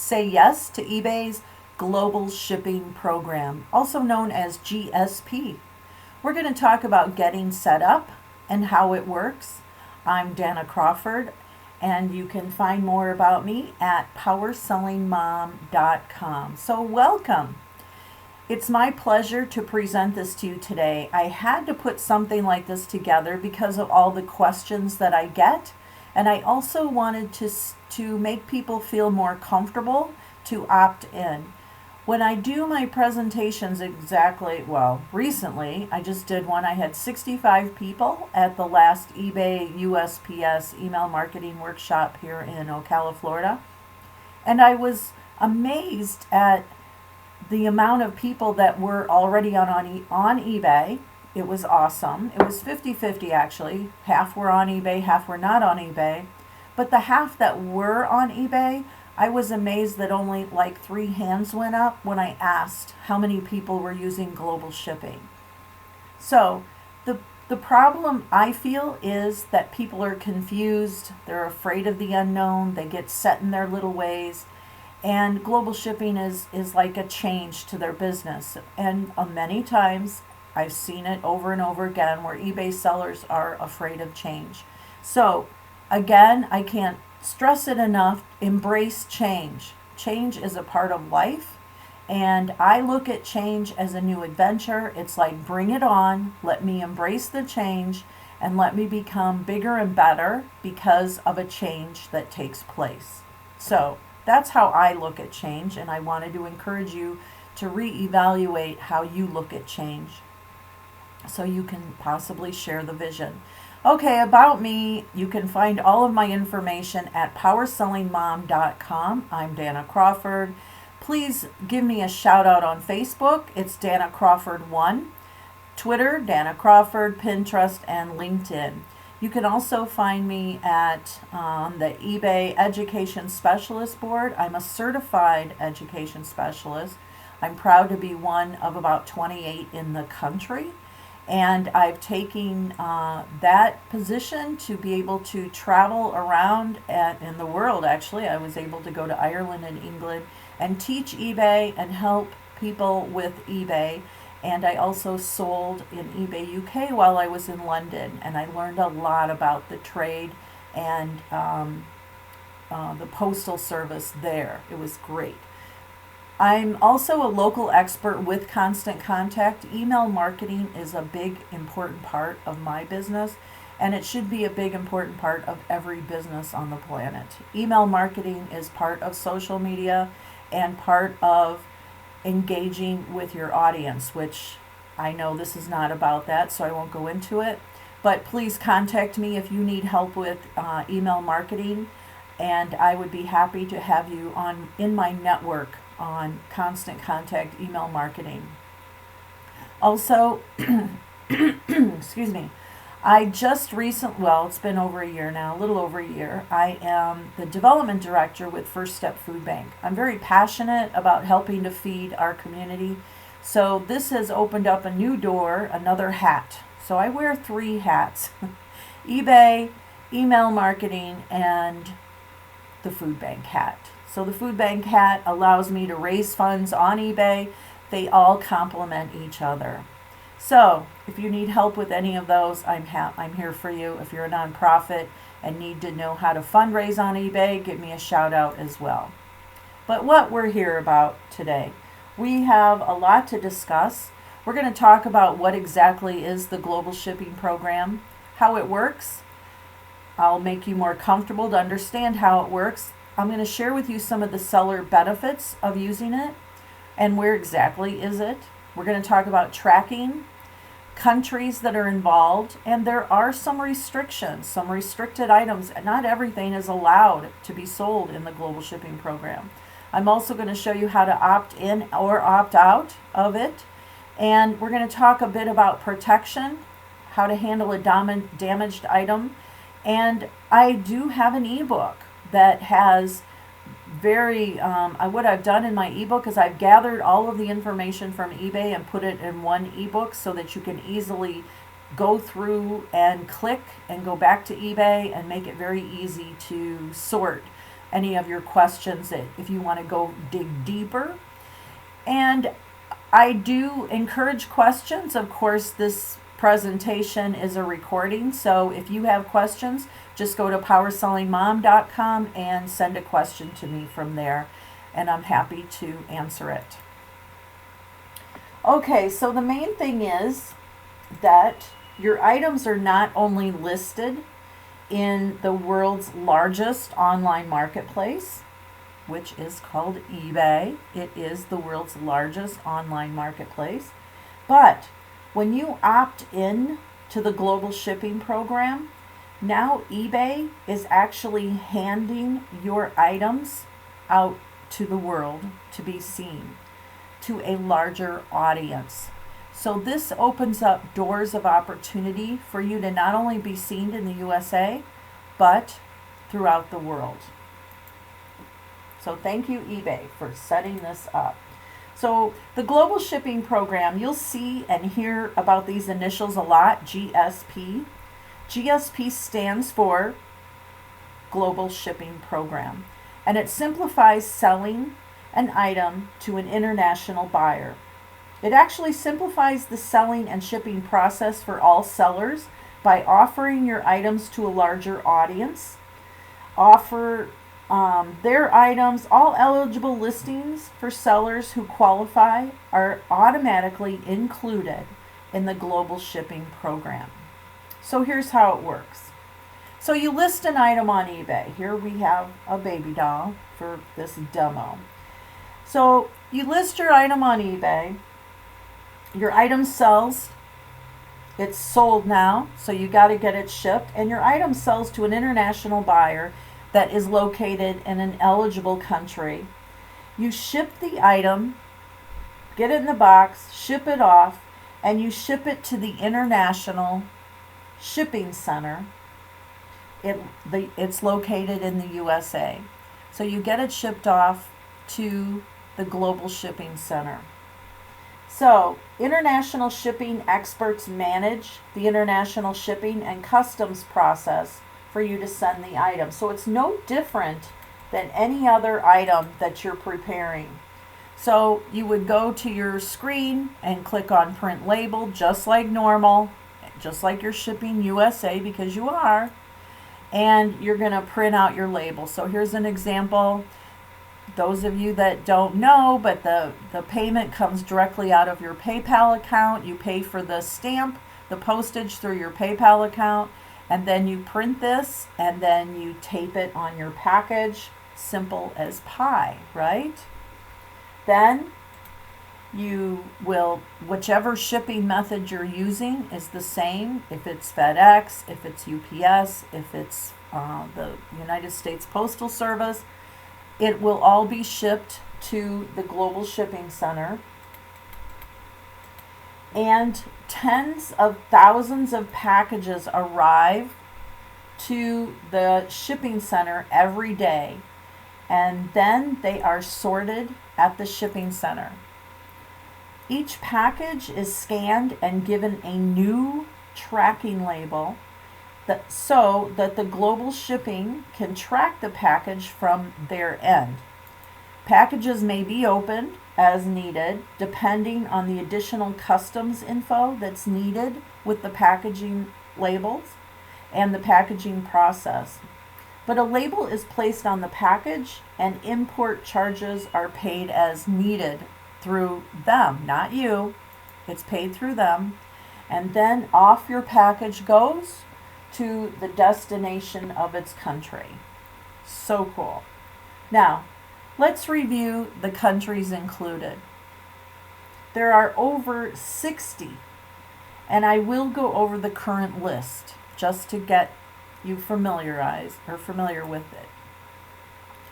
say yes to eBay's Global Shipping Program, also known as GSP. We're going to talk about getting set up and how it works. I'm Danna Crawford, and you can find more about me at PowerSellingMom.com. So welcome. It's my pleasure to present this to you today. I had to put something like this together because of all the questions that I get, and I also wanted to make people feel more comfortable to opt in. When I do my presentations recently I just did one. I had 65 people at the last eBay USPS email marketing workshop here in Ocala, Florida. And I was amazed at the amount of people that were already on eBay. It was awesome. It was 50-50 actually. Half were on eBay, half were not on eBay. But the half that were on eBay, I was amazed that only like 3 hands went up when I asked how many people were using global shipping. So the problem I feel is that people are confused. They're afraid of the unknown. They get set in their little ways. And global shipping is like a change to their business. And many times I've seen it over and over again where eBay sellers are afraid of change. So again, I can't stress it enough. Embrace change. Change is a part of life, and I look at change as a new adventure. It's like, bring it on, let me embrace the change, and let me become bigger and better because of a change that takes place. So that's how I look at change, and I wanted to encourage you to reevaluate how you look at change so you can possibly share the vision. Okay, about me, you can find all of my information at PowerSellingMom.com. I'm Danna Crawford. Please give me a shout out on Facebook. It's Danna Crawford 1. Twitter, Danna Crawford, Pinterest, and LinkedIn. You can also find me at the eBay Education Specialist Board. I'm a certified education specialist. I'm proud to be one of about 28 in the country. And I've taken that position to be able to travel around in the world. Actually, I was able to go to Ireland and England and teach eBay and help people with eBay. And I also sold in eBay UK while I was in London. And I learned a lot about the trade and the postal service there. It was great. I'm also a local expert with Constant Contact. Email marketing is a big, important part of my business, and it should be a big, important part of every business on the planet. Email marketing is part of social media and part of engaging with your audience, which I know this is not about that, so I won't go into it. But please contact me if you need help with email marketing, and I would be happy to have you in my network on Constant Contact email marketing. Also, excuse me, I just recently, it's been over a year now, a little over a year, I am the development director with First Step Food Bank. I'm very passionate about helping to feed our community. So this has opened up a new door, another hat. So I wear 3 hats, eBay, email marketing, and the food bank hat. So the food bank hat allows me to raise funds on eBay. They all complement each other. So if you need help with any of those, I'm here for you. If you're a nonprofit and need to know how to fundraise on eBay, give me a shout out as well. But what we're here about today, we have a lot to discuss. We're going to talk about what exactly is the Global Shipping Program, how it works. I'll make you more comfortable to understand how it works. I'm going to share with you some of the seller benefits of using it and where exactly is it. We're going to talk about tracking, countries that are involved, and there are some restrictions, some restricted items. Not everything is allowed to be sold in the Global Shipping Program. I'm also going to show you how to opt in or opt out of it. And we're going to talk a bit about protection, how to handle a damaged item. And I do have an ebook that has what I've done in my ebook is I've gathered all of the information from eBay and put it in one ebook so that you can easily go through and click and go back to eBay and make it very easy to sort any of your questions if you want to go dig deeper. And I do encourage questions. Of course, this presentation is a recording, so if you have questions, just go to PowerSellingMom.com and send a question to me from there, and I'm happy to answer it. Okay, so the main thing is that your items are not only listed in the world's largest online marketplace, which is called eBay. It is the world's largest online marketplace. But when you opt in to the Global Shipping Program, now eBay is actually handing your items out to the world to be seen, to a larger audience. So this opens up doors of opportunity for you to not only be seen in the USA, but throughout the world. So thank you, eBay, for setting this up. So the Global Shipping Program, you'll see and hear about these initials a lot, GSP. GSP stands for Global Shipping Program, and it simplifies selling an item to an international buyer. It actually simplifies the selling and shipping process for all sellers by offering your items to a larger audience. Offer their items, all eligible listings for sellers who qualify are automatically included in the Global Shipping Program. So here's how it works. So you list an item on eBay. Here we have a baby doll for this demo. So you list your item on eBay. Your item sells. It's sold now, so you got to get it shipped. And your item sells to an international buyer that is located in an eligible country. You ship the item, get it in the box, ship it off, and you ship it to the International Shipping Center. It's located in the USA. So you get it shipped off to the Global Shipping Center. So international shipping experts manage the international shipping and customs process for you to send the item. So it's no different than any other item that you're preparing. So you would go to your screen and click on print label just like normal, just like you're shipping USA, because you are, and you're going to print out your label. So here's an example. Those of you that don't know, but the payment comes directly out of your PayPal account. You pay for the stamp, the postage through your PayPal account, and then you print this, and then you tape it on your package. Simple as pie, right? Then you will, whichever shipping method you're using is the same. If it's FedEx, if it's UPS, if it's the United States Postal Service, it will all be shipped to the Global Shipping Center. And tens of thousands of packages arrive to the shipping center every day, and then they are sorted at the shipping center. Each package is scanned and given a new tracking label so that the Global Shipping can track the package from their end. Packages may be opened as needed, depending on the additional customs info that's needed with the packaging labels and the packaging process. But a label is placed on the package, and import charges are paid as needed through them, not you. It's paid through them. And then off your package goes to the destination of its country. So cool. Now, let's review the countries included. There are over 60, and I will go over the current list just to get you familiar with it.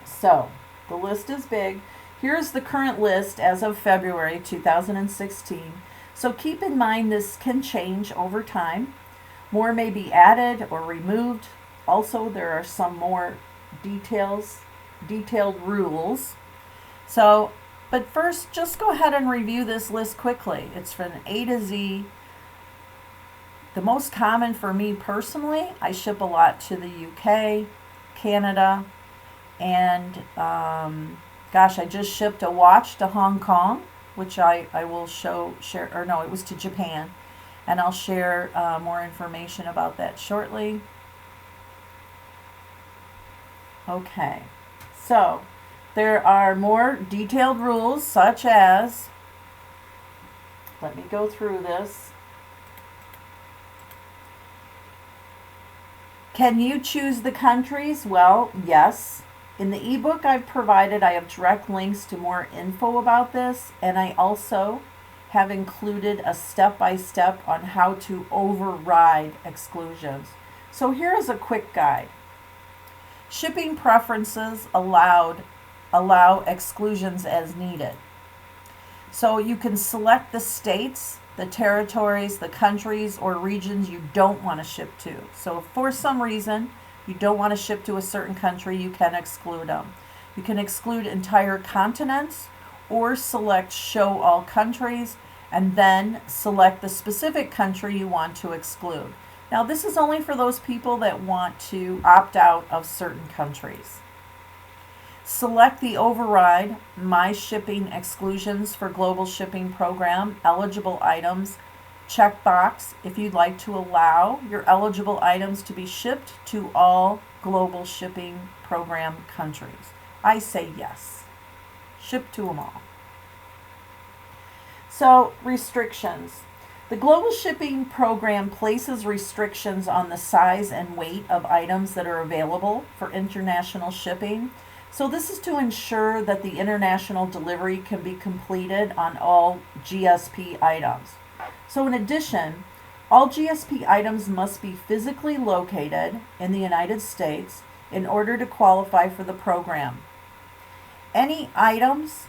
So, the list is big. Here's the current list as of February 2016. So keep in mind this can change over time. More may be added or removed. Also, there are some more detailed rules. So, but first, just go ahead and review this list quickly. It's from A to Z. The most common for me personally, I ship a lot to the UK, Canada, And gosh, I just shipped a watch to Hong Kong, which I will share, or no, it was to Japan. And I'll share more information about that shortly. Okay, so there are more detailed rules, such as, let me go through this. Can you choose the countries? Well, yes. In the ebook I've provided, I have direct links to more info about this, and I also have included a step-by-step on how to override exclusions. So here is a quick guide. Shipping preferences allow exclusions as needed. So you can select the states, the territories, the countries, or regions you don't want to ship to. So if for some reason you don't want to ship to a certain country, you can exclude them. You can exclude entire continents or select show all countries and then select the specific country you want to exclude. Now this is only for those people that want to opt out of certain countries. Select the override My Shipping Exclusions for Global Shipping Program eligible items checkbox if you'd like to allow your eligible items to be shipped to all Global Shipping Program countries. I say yes. Ship to them all. So, restrictions. The Global Shipping Program places restrictions on the size and weight of items that are available for international shipping. So this is to ensure that the international delivery can be completed on all GSP items. So in addition, all GSP items must be physically located in the United States in order to qualify for the program. Any items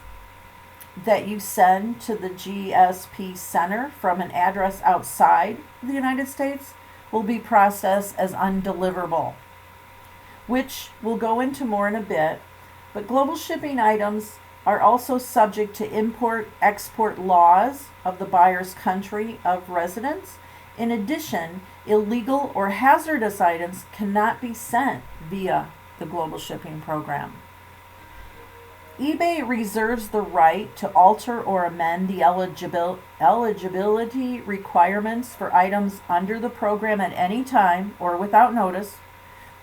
that you send to the GSP Center from an address outside the United States will be processed as undeliverable, which we'll go into more in a bit. But global shipping items are also subject to import-export laws of the buyer's country of residence. In addition, illegal or hazardous items cannot be sent via the Global Shipping Program. eBay reserves the right to alter or amend the eligibility requirements for items under the program at any time or without notice.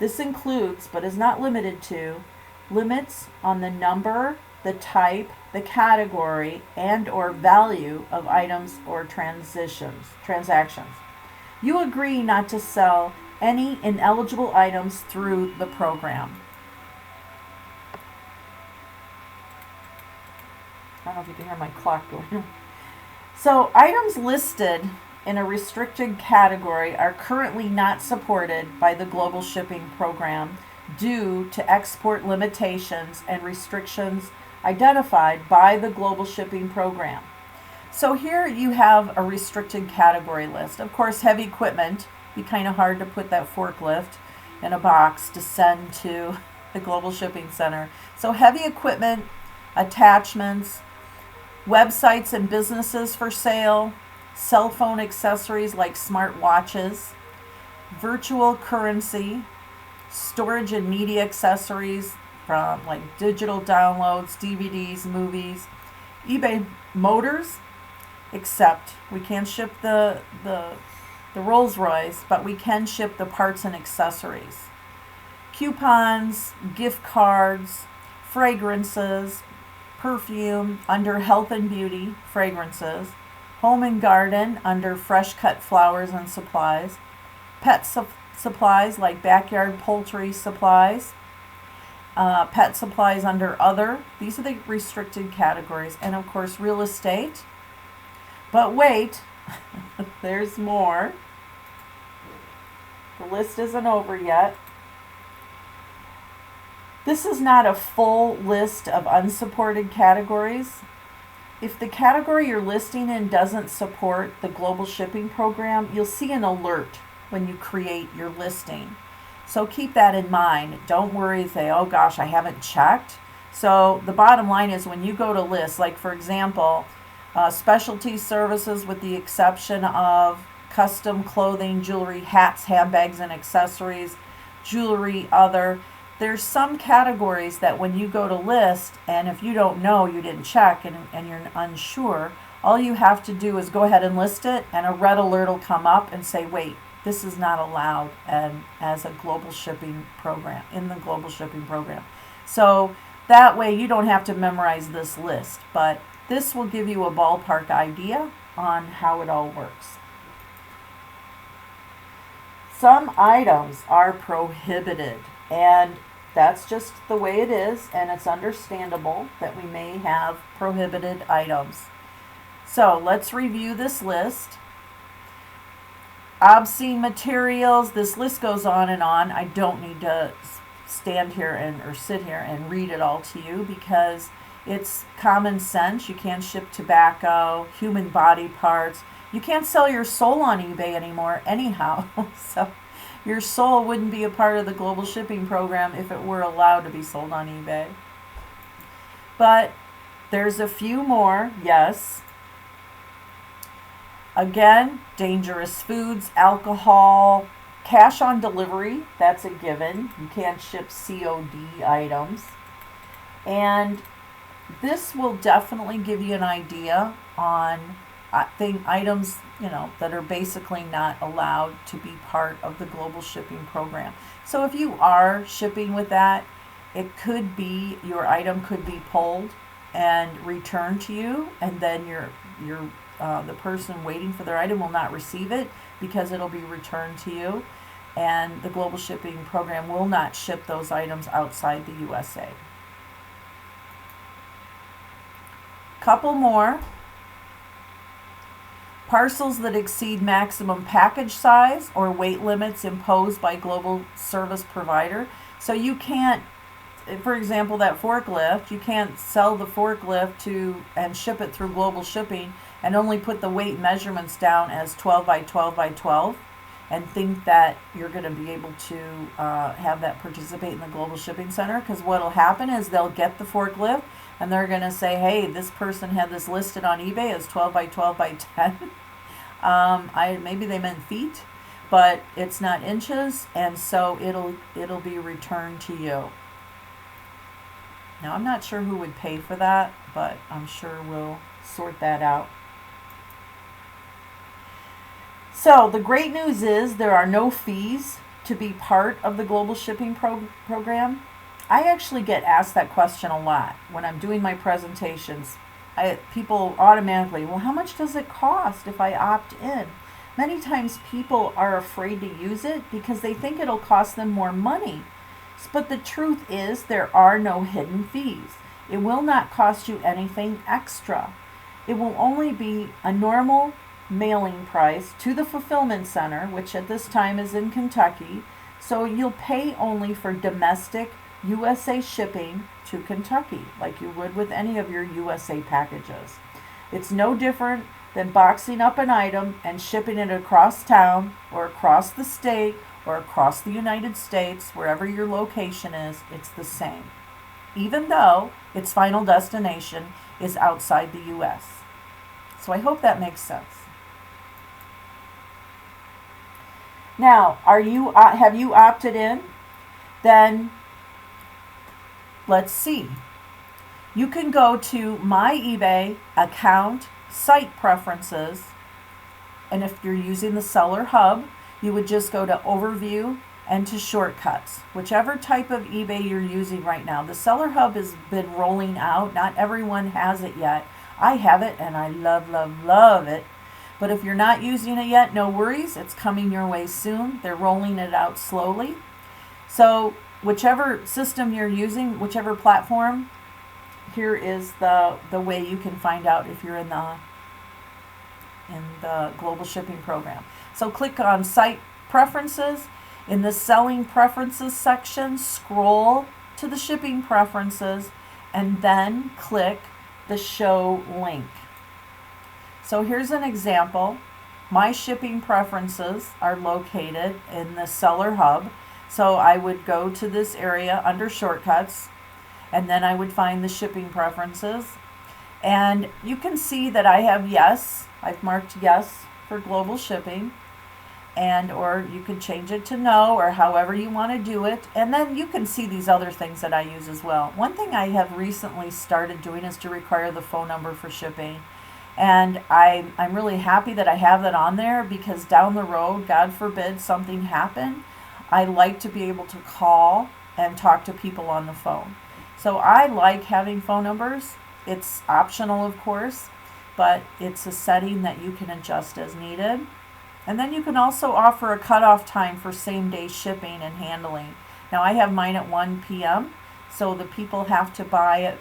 This includes, but is not limited to, limits on the number, the type, the category, and or value of items or transactions. You agree not to sell any ineligible items through the program. I don't know if you can hear my clock going. So items listed in a restricted category are currently not supported by the Global Shipping Program due to export limitations and restrictions identified by the Global Shipping Program. So here you have a restricted category list. Of course, heavy equipment, be kind of hard to put that forklift in a box to send to the Global Shipping Center. So heavy equipment, attachments, websites and businesses for sale, cell phone accessories like smart watches, virtual currency, storage and media accessories from like digital downloads, DVDs, movies, eBay motors, except we can't ship the Rolls Royce, but we can ship the parts and accessories. Coupons, gift cards, fragrances, perfume under health and beauty, fragrances, home and garden under fresh cut flowers and supplies, pet supplies like backyard poultry supplies, pet supplies under other. These are the restricted categories. And of course, real estate. But wait, there's more. The list isn't over yet. This is not a full list of unsupported categories. If the category you're listing in doesn't support the Global Shipping Program, you'll see an alert when you create your listing. So keep that in mind. Don't worry, say, oh gosh, I haven't checked. So the bottom line is when you go to list, like for example, specialty services with the exception of custom clothing, jewelry, hats, handbags, and accessories, jewelry, other, there's some categories that when you go to list, and if you don't know, you didn't check, and you're unsure, all you have to do is go ahead and list it, and a red alert will come up and say, wait, this is not allowed and as a global shipping program, in the global shipping program. So that way you don't have to memorize this list, but this will give you a ballpark idea on how it all works. Some items are prohibited, and that's just the way it is, and it's understandable that we may have prohibited items. So let's review this list. Obscene materials, this list goes on and on. I don't need to stand here or sit here and read it all to you because it's common sense. You can't ship tobacco, human body parts. You can't sell your soul on eBay anymore anyhow. So your soul wouldn't be a part of the global shipping program if it were allowed to be sold on eBay. But there's a few more, yes. Again, dangerous foods, alcohol, cash on delivery, that's a given. You can't ship COD items. And this will definitely give you an idea on items, that are basically not allowed to be part of the global shipping program. So if you are shipping with that, it could be your item could be pulled and returned to you, and then the person waiting for their item will not receive it because it'll be returned to you, and the global shipping program will not ship those items outside the USA. Couple more. Parcels that exceed maximum package size or weight limits imposed by global service provider. So you can't, for example, that forklift, you can't sell the forklift and ship it through global shipping and only put the weight measurements down as 12 by 12 by 12 and think that you're going to be able to have that participate in the global shipping center, because what will happen is they'll get the forklift and they're going to say, hey, this person had this listed on eBay as 12 by 12 by 10. Maybe they meant feet, but it's not inches, and so it'll be returned to you. Now, I'm not sure who would pay for that, but I'm sure we'll sort that out. So the great news is there are no fees to be part of the global shipping program. I actually get asked that question a lot when I'm doing my presentations. People automatically, well, how much does it cost if I opt in? Many times people are afraid to use it because they think it'll cost them more money. But the truth is there are no hidden fees. It will not cost you anything extra. It will only be a normal mailing price to the fulfillment center, which at this time is in Kentucky. So you'll pay only for domestic USA shipping to Kentucky, like you would with any of your USA packages. It's no different than boxing up an item and shipping it across town or across the state or across the United States, wherever your location is. It's the same, even though its final destination is outside the US. So I hope that makes sense. Now, have you opted in? Then let's see. You can go to My eBay account, site preferences, and if you're using the seller hub, you would just go to overview and to shortcuts, whichever type of eBay you're using right now. The seller hub has been rolling out. Not everyone has it yet. I have it and I love, love, love it. But if you're not using it yet, no worries. It's coming your way soon. They're rolling it out slowly. So whichever system you're using, whichever platform, here is the way you can find out if you're in the global shipping program. So click on Site Preferences. In the Selling Preferences section, scroll to the Shipping Preferences and then click the Show Link. So here's an example. My shipping preferences are located in the Seller Hub. So I would go to this area under Shortcuts, and then I would find the shipping preferences. And you can see that I have yes. I've marked yes for global shipping. and or you can change it to no, or however you want to do it. And then you can see these other things that I use as well. One thing I have recently started doing is to require the phone number for shipping. And I'm really happy that I have that on there, because down the road, God forbid something happen, I like to be able to call and talk to people on the phone. So I like having phone numbers. It's optional, of course, but it's a setting that you can adjust as needed. And then you can also offer a cutoff time for same-day shipping and handling. Now I have mine at 1 p.m., so the people have to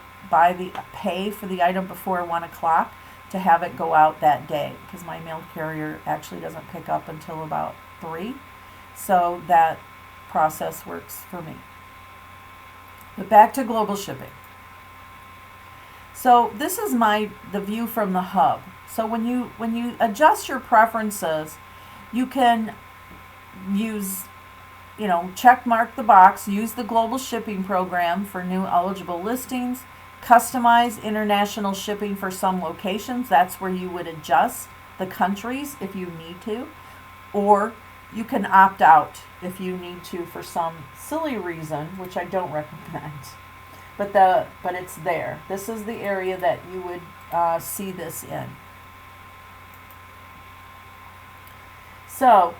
pay for the item before 1 o'clock to have it go out that day, because my mail carrier actually doesn't pick up until about 3. So that process works for me. But back to global shipping. So this is the view from the hub. So when you adjust your preferences, you can use, check mark the box, use the Global Shipping Program for new eligible listings, customize international shipping for some locations. That's where you would adjust the countries if you need to, or you can opt out if you need to for some silly reason, which I don't recommend. But it's there. This is the area that you would see this in. So,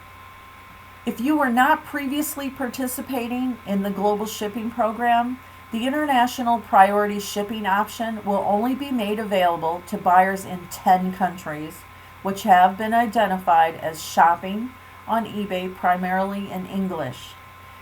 if you were not previously participating in the Global Shipping Program, the International Priority Shipping option will only be made available to buyers in 10 countries, which have been identified as shopping on eBay primarily in English.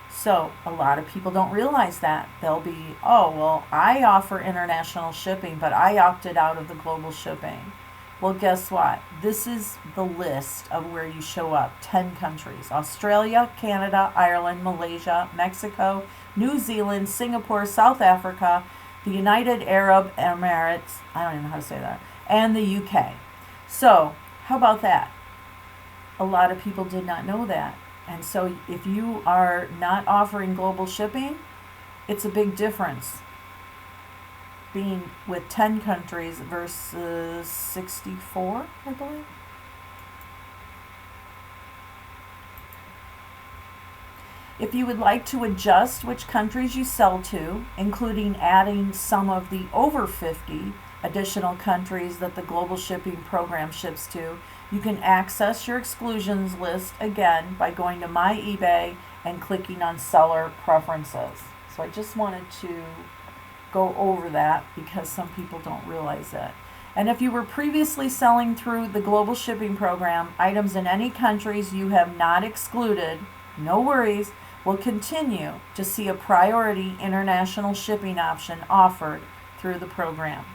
So, a lot of people don't realize that. They'll be, oh, well, I offer international shipping, but I opted out of the global shipping. Well, guess what? This is the list of where you show up. 10 countries. Australia, Canada, Ireland, Malaysia, Mexico, New Zealand, Singapore, South Africa, the United Arab Emirates, I don't even know how to say that, and the UK. So, how about that? A lot of people did not know that. And so if you are not offering global shipping, it's a big difference being with 10 countries versus 64, I believe. If you would like to adjust which countries you sell to, including adding some of the over 50 additional countries that the Global Shipping Program ships to, you can access your exclusions list again by going to My eBay and clicking on Seller Preferences. So I just wanted to go over that because some people don't realize that. And if you were previously selling through the Global Shipping Program, items in any countries you have not excluded, no worries, will continue to see a priority international shipping option offered through the program.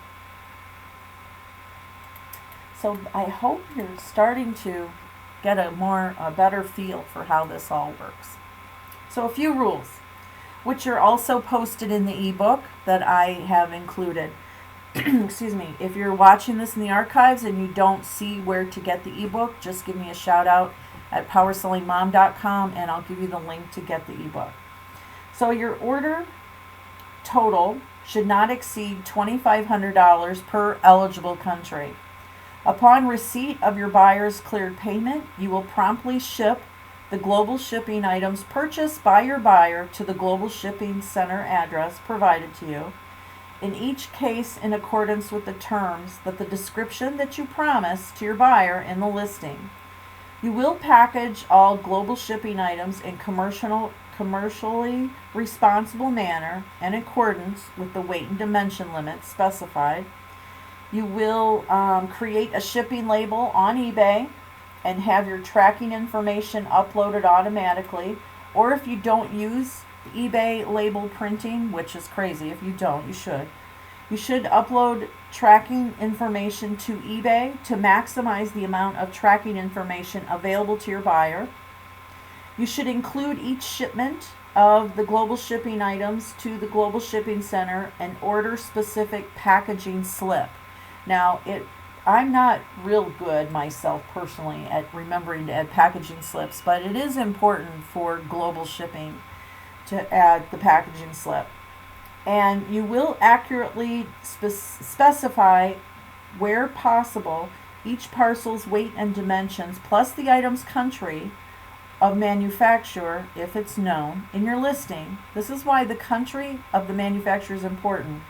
So I hope you're starting to get a better feel for how this all works. So a few rules, which are also posted in the ebook that I have included. Excuse me. If you're watching this in the archives and you don't see where to get the ebook, just give me a shout out at PowerSellingMom.com and I'll give you the link to get the ebook. So your order total should not exceed $2,500 per eligible country. Upon receipt of your buyer's cleared payment, you will promptly ship the global shipping items purchased by your buyer to the Global Shipping Center address provided to you, in each case in accordance with the terms that the description that you promised to your buyer in the listing. You will package all global shipping items in commercially responsible manner in accordance with the weight and dimension limits specified. You will create a shipping label on eBay and have your tracking information uploaded automatically. Or if you don't use eBay label printing, which is crazy, if you don't, you should. You should upload tracking information to eBay to maximize the amount of tracking information available to your buyer. You should include each shipment of the global shipping items to the Global Shipping Center and order specific packaging slip. Now, I'm not real good myself personally at remembering to add packaging slips, but it is important for global shipping to add the packaging slip. And you will accurately specify, where possible, each parcel's weight and dimensions plus the item's country of manufacturer, if it's known, in your listing. This is why the country of the manufacturer is important.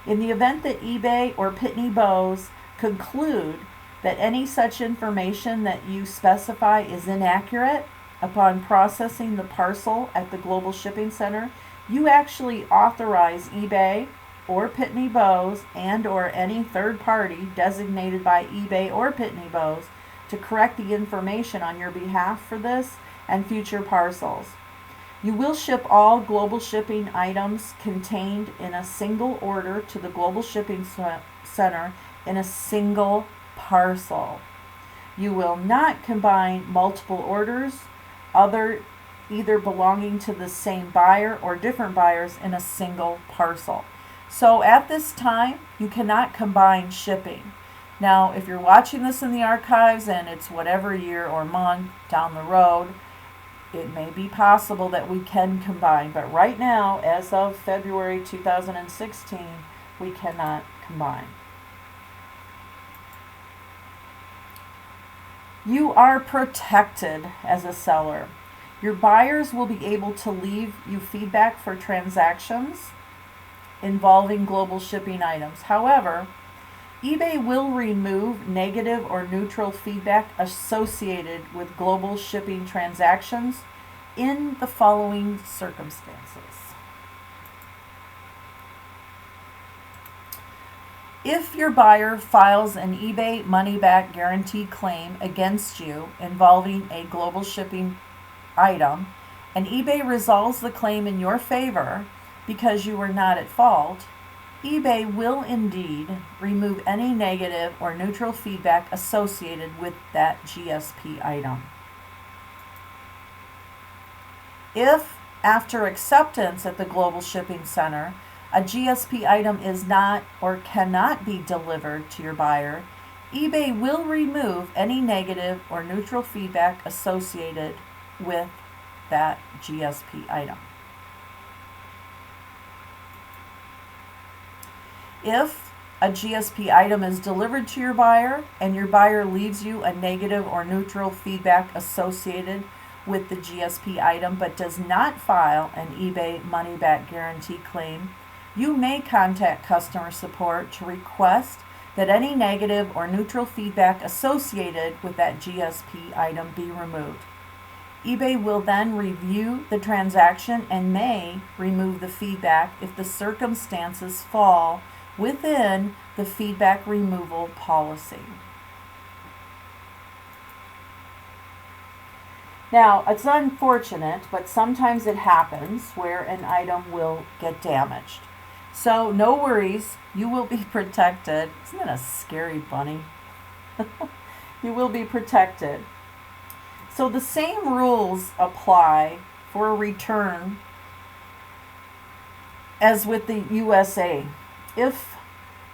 In the event that eBay or Pitney Bowes conclude that any such information that you specify is inaccurate upon processing the parcel at the Global Shipping Center, you actually authorize eBay or Pitney Bowes and or any third party designated by eBay or Pitney Bowes to correct the information on your behalf for this and future parcels. You will ship all Global Shipping items contained in a single order to the Global Shipping Center in a single parcel. You will not combine multiple orders, either belonging to the same buyer or different buyers, in a single parcel. So at this time, you cannot combine shipping. Now, if you're watching this in the archives and it's whatever year or month down the road, it may be possible that we can combine. But right now, as of February 2016, we cannot combine. You are protected as a seller. Your buyers will be able to leave you feedback for transactions involving Global Shipping items. However, eBay will remove negative or neutral feedback associated with Global Shipping transactions in the following circumstances. If your buyer files an eBay money-back guarantee claim against you involving a Global Shipping item, and eBay resolves the claim in your favor because you were not at fault, eBay will indeed remove any negative or neutral feedback associated with that GSP item. If, after acceptance at the Global Shipping Center, a GSP item is not or cannot be delivered to your buyer, eBay will remove any negative or neutral feedback associated with that GSP item. If a GSP item is delivered to your buyer and your buyer leaves you a negative or neutral feedback associated with the GSP item but does not file an eBay money-back guarantee claim, you may contact customer support to request that any negative or neutral feedback associated with that GSP item be removed. eBay will then review the transaction and may remove the feedback if the circumstances fall within the feedback removal policy. Now, it's unfortunate, but sometimes it happens where an item will get damaged. So no worries, you will be protected. Isn't that a scary bunny? You will be protected. So the same rules apply for a return as with the USA. If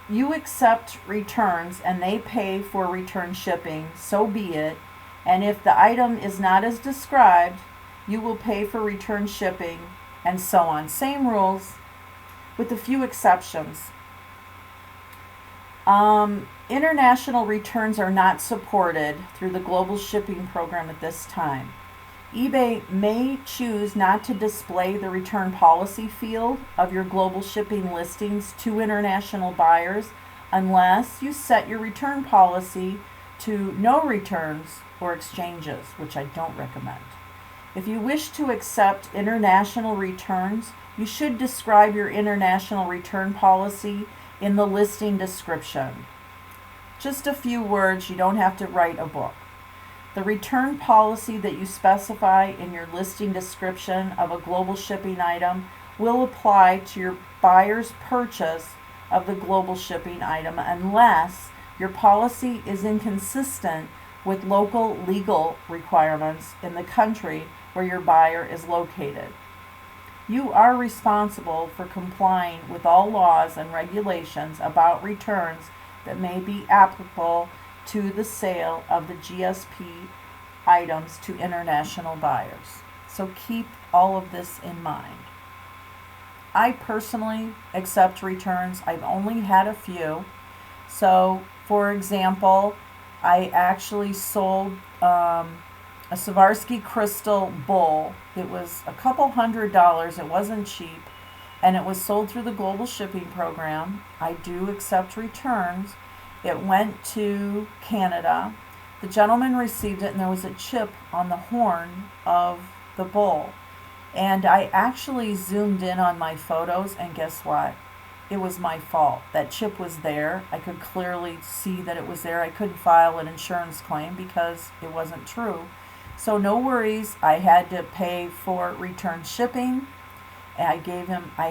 you accept returns and they pay for return shipping, so be it. And if the item is not as described, you will pay for return shipping and so on. Same rules with a few exceptions. International returns are not supported through the Global Shipping Program at this time. eBay may choose not to display the return policy field of your Global Shipping listings to international buyers unless you set your return policy to no returns or exchanges, which I don't recommend. If you wish to accept international returns, you should describe your international return policy in the listing description. Just a few words, you don't have to write a book. The return policy that you specify in your listing description of a Global Shipping item will apply to your buyer's purchase of the Global Shipping item unless your policy is inconsistent with local legal requirements in the country where your buyer is located. You are responsible for complying with all laws and regulations about returns that may be applicable to the sale of the GSP items to international buyers. So keep all of this in mind. I personally accept returns. I've only had a few. So, for example, I actually sold a Swarovski crystal bowl. It was a couple $100s. It wasn't cheap. And it was sold through the Global Shipping Program. I do accept returns. It went to Canada. The gentleman received it, and there was a chip on the horn of the bowl. And I actually zoomed in on my photos, and guess what? It was my fault. That chip was there. I could clearly see that it was there. I couldn't file an insurance claim because it wasn't true. So no worries. I had to pay for return shipping. I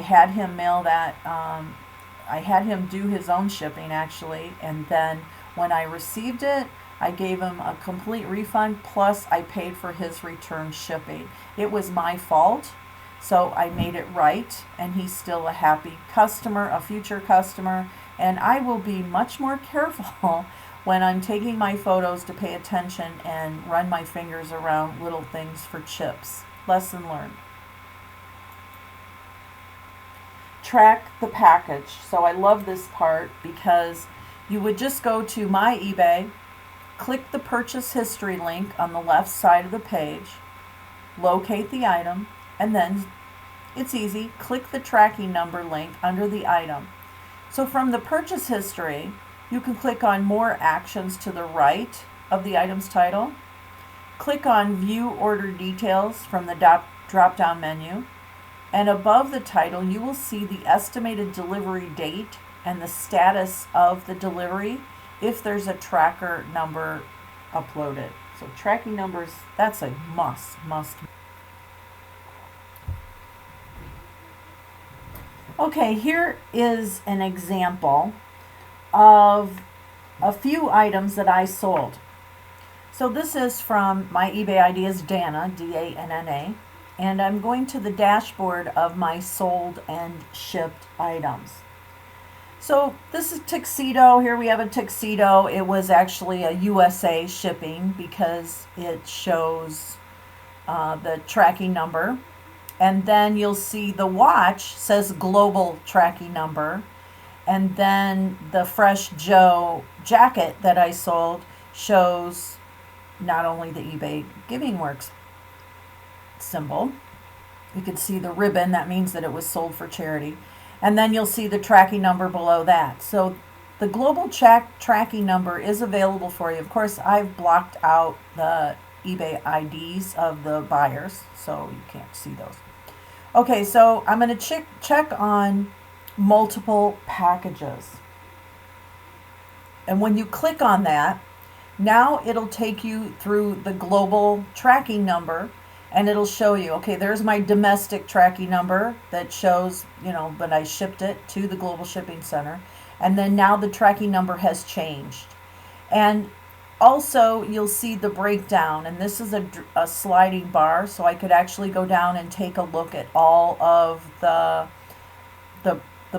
had him mail that, I had him do his own shipping actually, and then when I received it, I gave him a complete refund, plus I paid for his return shipping. It was my fault, so I made it right, and he's still a happy customer, a future customer, and I will be much more careful when I'm taking my photos to pay attention and run my fingers around little things for chips. Lesson learned. Track the package. So I love this part because you would just go to my eBay, click the purchase history link on the left side of the page, locate the item, and then it's easy, click the tracking number link under the item. So from the purchase history, you can click on more actions to the right of the item's title, click on view order details from the drop down menu, and above the title, you will see the estimated delivery date and the status of the delivery if there's a tracker number uploaded. So tracking numbers, that's a must. Okay, here is an example of a few items that I sold. So this is from my eBay ID is Danna, D-A-N-N-A. And I'm going to the dashboard of my sold and shipped items. So this is tuxedo. Here we have a tuxedo. It was actually a USA shipping because it shows the tracking number. And then you'll see the watch says global tracking number. And then the Fresh Joe jacket that I sold shows not only the eBay Giving Works symbol. You can see the ribbon. That means that it was sold for charity. And then you'll see the tracking number below that. So the global tracking number is available for you. Of course, I've blocked out the eBay IDs of the buyers, so you can't see those. Okay, so I'm going to check on multiple packages. And when you click on that, now it'll take you through the global tracking number. And it'll show you, okay, there's my domestic tracking number that shows, that I shipped it to the Global Shipping Center. And then now the tracking number has changed. And also you'll see the breakdown. And this is a sliding bar, so I could actually go down and take a look at all of the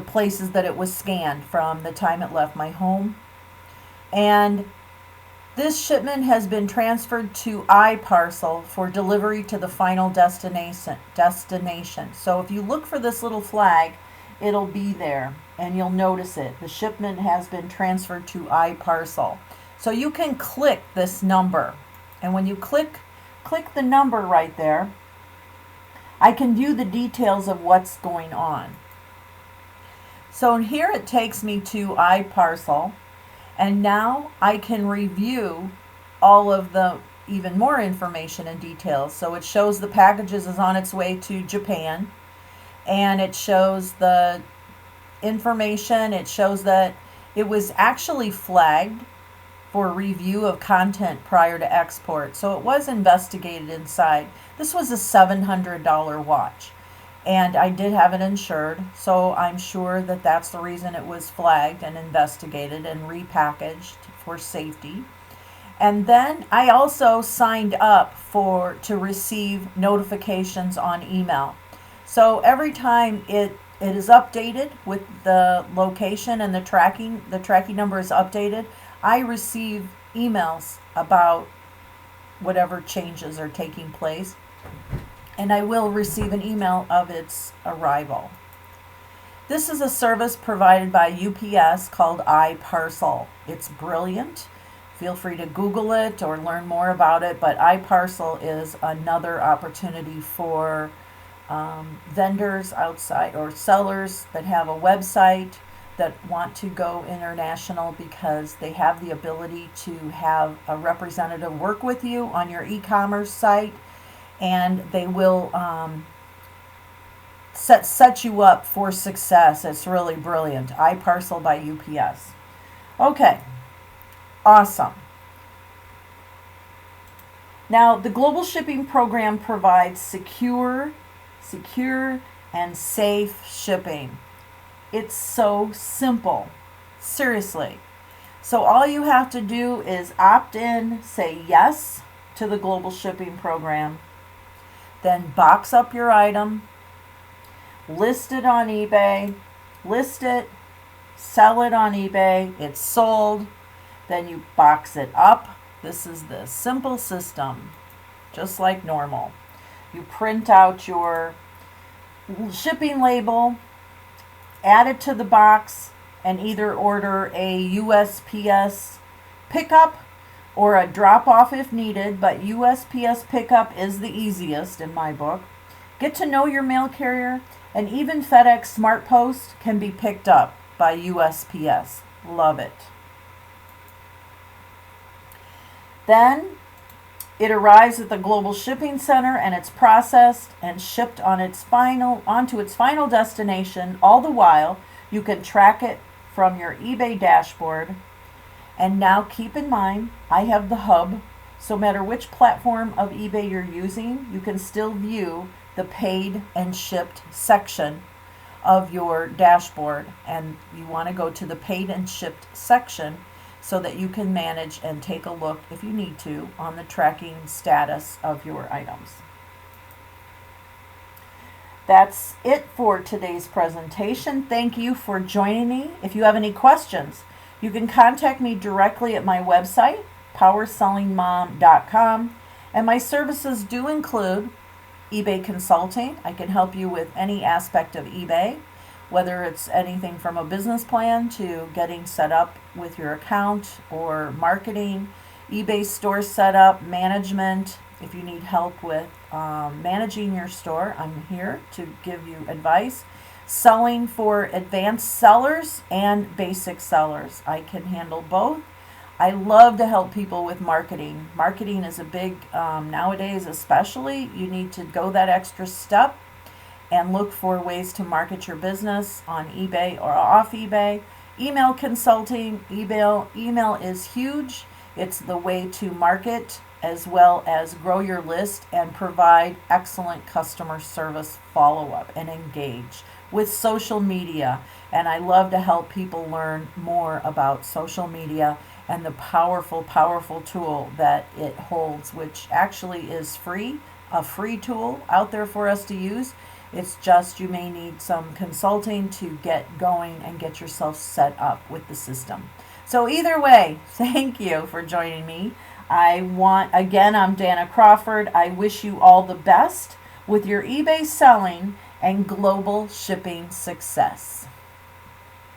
places that it was scanned from the time it left my home. And this shipment has been transferred to iParcel for delivery to the final destination. So if you look for this little flag, it'll be there and you'll notice it. The shipment has been transferred to iParcel. So you can click this number. And when you click the number right there, I can view the details of what's going on. So here it takes me to iParcel. And now I can review all of the even more information and details. So it shows the packages is on its way to Japan. And it shows the information. It shows that it was actually flagged for review of content prior to export. So it was investigated inside. This was a $700 watch. And I did have it insured, so I'm sure that that's the reason it was flagged and investigated and repackaged for safety. And then I also signed up to receive notifications on email. So every time it is updated with the location and the tracking number is updated, I receive emails about whatever changes are taking place. And I will receive an email of its arrival. This is a service provided by UPS called iParcel. It's brilliant. Feel free to Google it or learn more about it, but iParcel is another opportunity for vendors outside or sellers that have a website that want to go international, because they have the ability to have a representative work with you on your e-commerce site, and they will set you up for success. It's really brilliant. iParcel by UPS. Okay, awesome. Now, the Global Shipping Program provides secure and safe shipping. It's so simple. Seriously. So all you have to do is opt in, say yes to the Global Shipping Program, then box up your item, list it on eBay, list it, sell it on eBay, it's sold, then you box it up. This is the simple system, just like normal. You print out your shipping label, add it to the box, and either order a USPS pickup or a drop-off if needed, but USPS pickup is the easiest in my book. Get to know your mail carrier, and even FedEx Smart Post can be picked up by USPS. Love it. Then it arrives at the Global Shipping Center, and it's processed and shipped onto its final destination. All the while, you can track it from your eBay dashboard. And now keep in mind, I have the hub, so no matter which platform of eBay you're using, you can still view the paid and shipped section of your dashboard. And you want to go to the paid and shipped section so that you can manage and take a look, if you need to, on the tracking status of your items. That's it for today's presentation. Thank you for joining me. If you have any questions, you can contact me directly at my website, PowerSellingMom.com, and my services do include eBay consulting. I can help you with any aspect of eBay, whether it's anything from a business plan to getting set up with your account or marketing, eBay store setup, management. If you need help with managing your store, I'm here to give you advice. Selling for advanced sellers and basic sellers. I can handle both. I love to help people with marketing. Marketing is a big, nowadays especially, you need to go that extra step and look for ways to market your business on eBay or off eBay. Email consulting, email is huge. It's the way to market as well as grow your list and provide excellent customer service follow-up and engage with social media. And I love to help people learn more about social media and the powerful, powerful tool that it holds, which actually is free, a free tool out there for us to use. It's just you may need some consulting to get going and get yourself set up with the system. So either way, thank you for joining me. I'm Danna Crawford. I wish you all the best with your eBay selling and global shipping success.